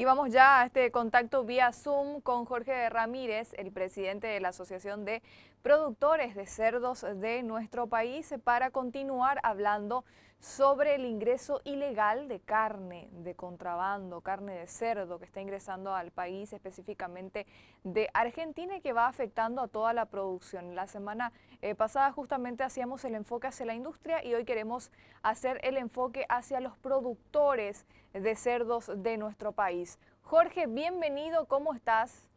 Y vamos ya a este contacto vía Zoom con Jorge Ramírez, el presidente de la Asociación de Productores de Cerdos de nuestro país, para continuar hablando sobre el ingreso ilegal de carne de contrabando, carne de cerdo que está ingresando al país, específicamente de Argentina, y que va afectando a toda la producción. La semana pasada justamente hacíamos el enfoque hacia la industria y hoy queremos hacer el enfoque hacia los productores de cerdos de nuestro país. Jorge, bienvenido, ¿cómo estás?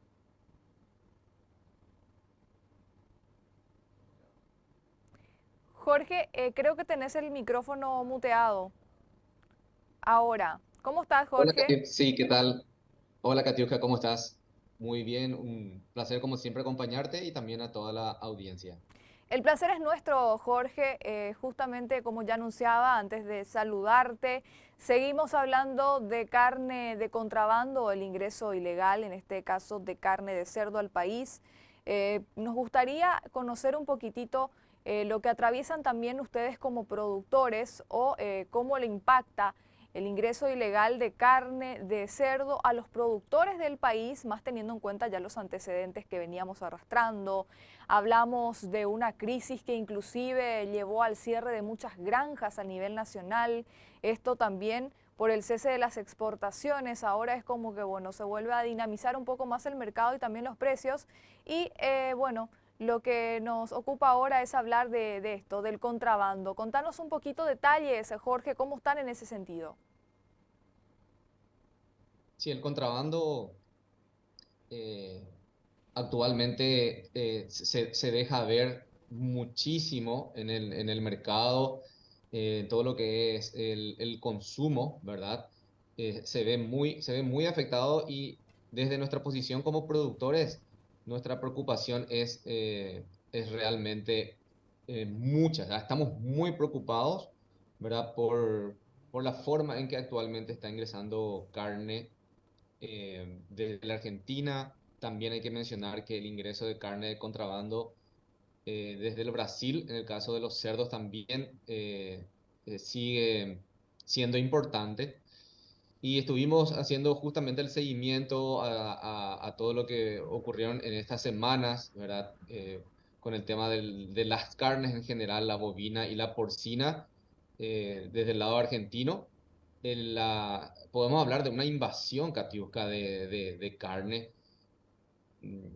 Jorge, creo que tenés el micrófono muteado. Ahora, ¿cómo estás, Hola, Jorge? Sí, ¿qué tal? Hola, Katiuska, ¿cómo estás? Muy bien, un placer como siempre acompañarte y también a toda la audiencia. El placer es nuestro, Jorge. Justamente como ya anunciaba antes de saludarte, seguimos hablando de carne de contrabando, el ingreso ilegal, en este caso de carne de cerdo al país. Nos gustaría conocer un poquitito lo que atraviesan también ustedes como productores o cómo le impacta el ingreso ilegal de carne de cerdo a los productores del país, más teniendo en cuenta ya los antecedentes que veníamos arrastrando. Hablamos de una crisis que inclusive llevó al cierre de muchas granjas a nivel nacional. Esto también por el cese de las exportaciones. Ahora es como que, bueno, se vuelve a dinamizar un poco más el mercado y también los precios. Y bueno, lo que nos ocupa ahora es hablar de esto, del contrabando. Contanos un poquito detalles, Jorge, ¿cómo están en ese sentido? Sí, el contrabando eh, actualmente se deja ver muchísimo en el mercado, todo lo que es el consumo, ¿verdad? Se ve muy afectado y desde nuestra posición como productores, nuestra preocupación es realmente mucha, ¿verdad? Estamos muy preocupados, ¿verdad? Por la forma en que actualmente está ingresando carne desde la Argentina. También hay que mencionar que el ingreso de carne de contrabando desde el Brasil, en el caso de los cerdos, también sigue siendo importante. Y estuvimos haciendo justamente el seguimiento a todo lo que ocurrieron en estas semanas, ¿verdad? Con el tema de las carnes en general, la bovina y la porcina, desde el lado argentino. Podemos hablar de una invasión, Katiuska, de carne. Mm,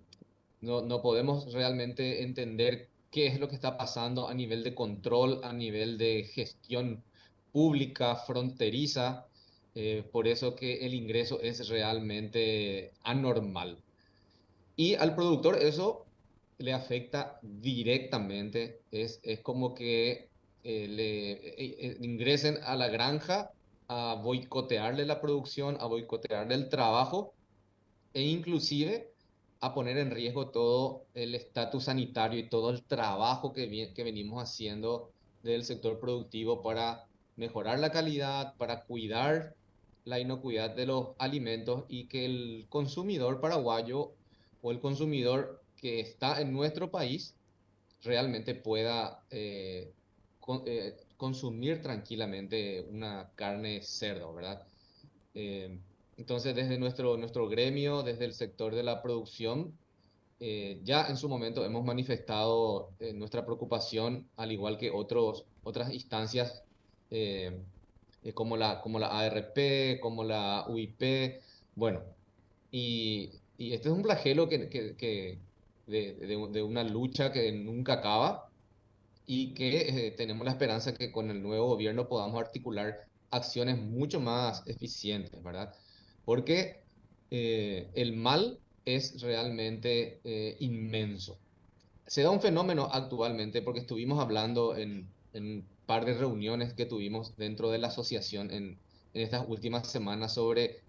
no podemos realmente entender qué es lo que está pasando a nivel de control, a nivel de gestión pública, fronteriza. Por eso que el ingreso es realmente anormal. Y al productor eso le afecta directamente. Es como que ingresen a la granja a boicotearle la producción, a boicotearle el trabajo e inclusive a poner en riesgo todo el estatus sanitario y todo el trabajo que venimos haciendo del sector productivo para mejorar la calidad, para cuidar la inocuidad de los alimentos y que el consumidor paraguayo o el consumidor que está en nuestro país realmente pueda consumir tranquilamente una carne cerdo, ¿verdad? Eh, entonces, desde nuestro gremio, desde el sector de la producción, ya en su momento hemos manifestado nuestra preocupación, al igual que otras instancias eh, como la ARP, como la UIP. Bueno, y este es un flagelo de una lucha que nunca acaba y que tenemos la esperanza que con el nuevo gobierno podamos articular acciones mucho más eficientes, ¿verdad? Porque el mal es realmente inmenso. Se da un fenómeno actualmente porque estuvimos hablando en un par de reuniones que tuvimos dentro de la asociación en estas últimas semanas sobre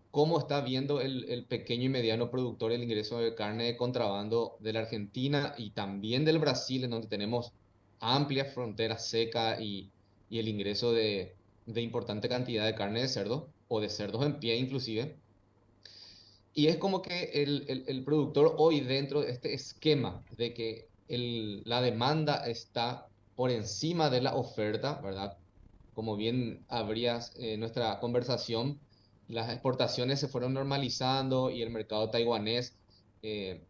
cómo está viendo el pequeño y mediano productor el ingreso de carne de contrabando de la Argentina y también del Brasil, en donde tenemos amplia frontera seca y el ingreso de importante cantidad de carne de cerdo o de cerdos en pie inclusive. Y es como que el productor hoy dentro de este esquema de que la demanda está por encima de la oferta, ¿verdad? Como bien abrías nuestra conversación, las exportaciones se fueron normalizando y el mercado taiwanés eh,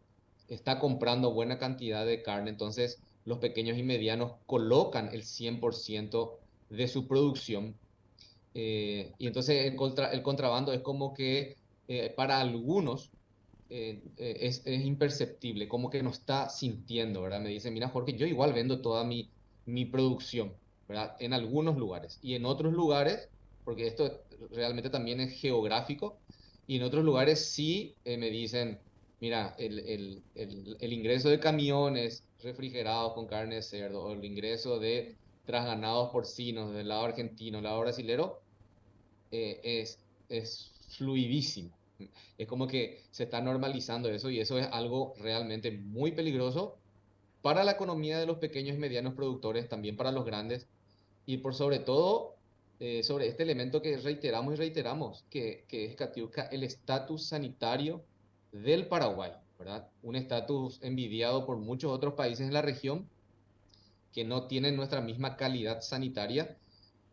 está comprando buena cantidad de carne, entonces los pequeños y medianos colocan el 100% de su producción. Y entonces el contrabando es como que para algunos es imperceptible, como que no está sintiendo, ¿verdad? Me dice, mira Jorge, yo igual vendo toda mi producción, ¿verdad? En algunos lugares y en otros lugares, porque esto realmente también es geográfico, y en otros lugares sí me dicen, mira, el ingreso de camiones refrigerados con carne de cerdo o el ingreso de trasganados porcinos del lado argentino, del lado brasilero, eh, es, es fluidísimo. Es como que se está normalizando eso y eso es algo realmente muy peligroso para la economía de los pequeños y medianos productores, también para los grandes y por sobre todo sobre este elemento que reiteramos y reiteramos, que es, Katiuska, el estatus sanitario del Paraguay, ¿verdad? Un estatus envidiado por muchos otros países en la región que no tienen nuestra misma calidad sanitaria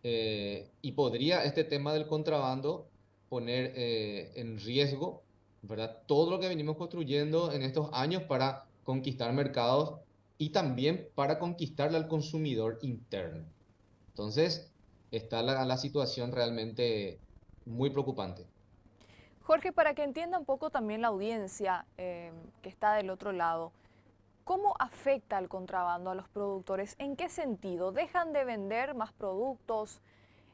y podría este tema del contrabando poner en riesgo, ¿verdad? Todo lo que venimos construyendo en estos años para conquistar mercados y también para conquistarle al consumidor interno. Entonces, está la situación realmente muy preocupante. Jorge, para que entienda un poco también la audiencia que está del otro lado, ¿cómo afecta el contrabando a los productores? ¿En qué sentido? ¿Dejan de vender más productos?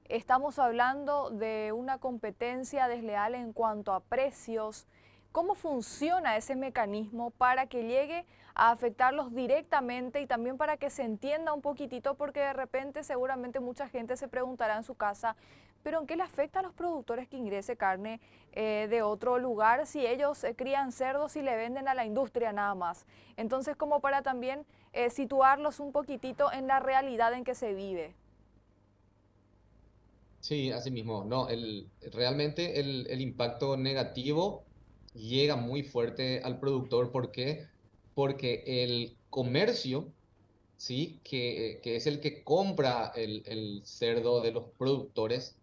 ¿Estamos hablando de una competencia desleal en cuanto a precios? ¿Cómo funciona ese mecanismo para que llegue a afectarlos directamente y también para que se entienda un poquitito? Porque de repente seguramente mucha gente se preguntará en su casa, ¿pero en qué le afecta a los productores que ingrese carne de otro lugar si ellos crían cerdos y le venden a la industria nada más? Entonces, como para también situarlos un poquitito en la realidad en que se vive. Sí, así mismo. No, realmente el impacto negativo llega muy fuerte al productor. ¿Por qué? Porque el comercio, ¿sí? Que es el que compra el cerdo de los productores,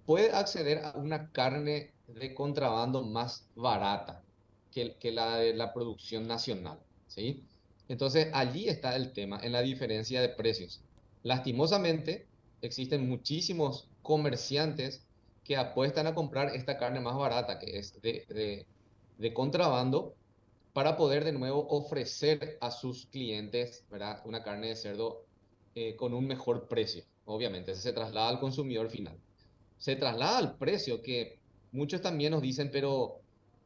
puede acceder a una carne de contrabando más barata que la de la producción nacional, ¿sí? Entonces, allí está el tema, en la diferencia de precios. Lastimosamente, existen muchísimos comerciantes que apuestan a comprar esta carne más barata, que es de contrabando, para poder de nuevo ofrecer a sus clientes, ¿verdad? Una carne de cerdo con un mejor precio. Obviamente, se traslada al consumidor final. Se traslada al precio que muchos también nos dicen, pero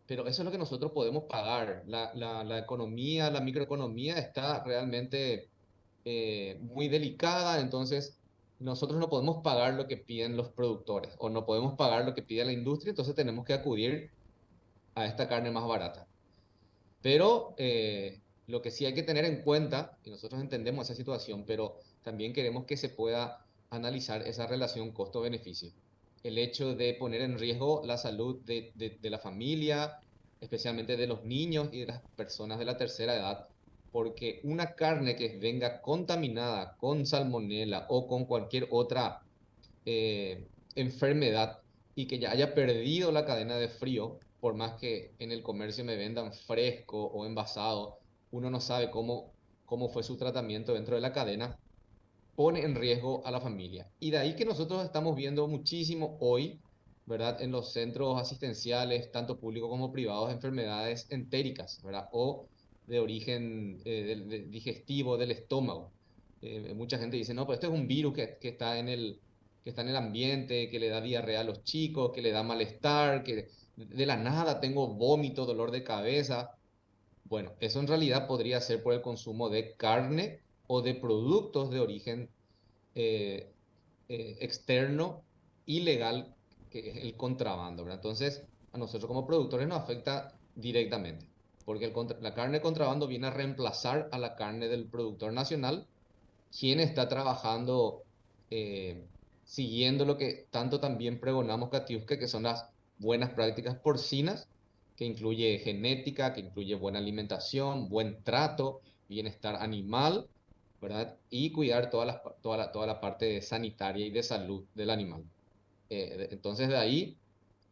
eso es lo que nosotros podemos pagar. La economía, la microeconomía está realmente muy delicada, entonces nosotros no podemos pagar lo que piden los productores o no podemos pagar lo que pide la industria, entonces tenemos que acudir a esta carne más barata. Pero lo que sí hay que tener en cuenta, y nosotros entendemos esa situación, pero también queremos que se pueda analizar esa relación costo-beneficio. El hecho de poner en riesgo la salud de la familia, especialmente de los niños y de las personas de la tercera edad, porque una carne que venga contaminada con salmonela o con cualquier otra enfermedad y que ya haya perdido la cadena de frío, por más que en el comercio me vendan fresco o envasado, uno no sabe cómo fue su tratamiento dentro de la cadena, pone en riesgo a la familia. Y de ahí que nosotros estamos viendo muchísimo hoy, ¿verdad? En los centros asistenciales, tanto públicos como privados, enfermedades entéricas, ¿verdad? O de origen digestivo del estómago. Mucha gente dice, no, pero esto es un virus que está en el ambiente, que le da diarrea a los chicos, que le da malestar, que de la nada tengo vómito, dolor de cabeza. Bueno, eso en realidad podría ser por el consumo de carne o de productos de origen eh, externo, ilegal, que es el contrabando, ¿verdad? Entonces, a nosotros como productores nos afecta directamente, porque la carne de contrabando viene a reemplazar a la carne del productor nacional, quien está trabajando eh, siguiendo lo que tanto también pregonamos, Katiuska, que son las buenas prácticas porcinas, que incluye genética, que incluye buena alimentación, buen trato, bienestar animal, ¿verdad? Y cuidar toda la parte sanitaria y de salud del animal. Entonces, de ahí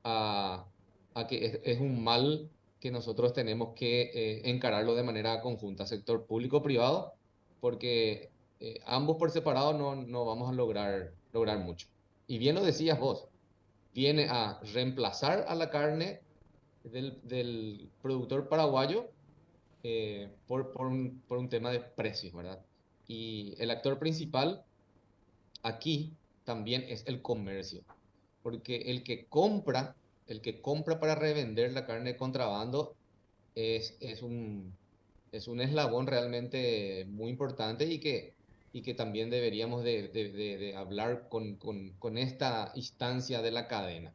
a, a que es un mal que nosotros tenemos que encararlo de manera conjunta, sector público-privado, porque ambos por separado no vamos a lograr mucho. Y bien lo decías vos, viene a reemplazar a la carne del productor paraguayo por un tema de precios, ¿verdad? Y el actor principal aquí también es el comercio, porque el que compra para revender la carne de contrabando es un eslabón realmente muy importante y que también deberíamos de hablar con esta instancia de la cadena.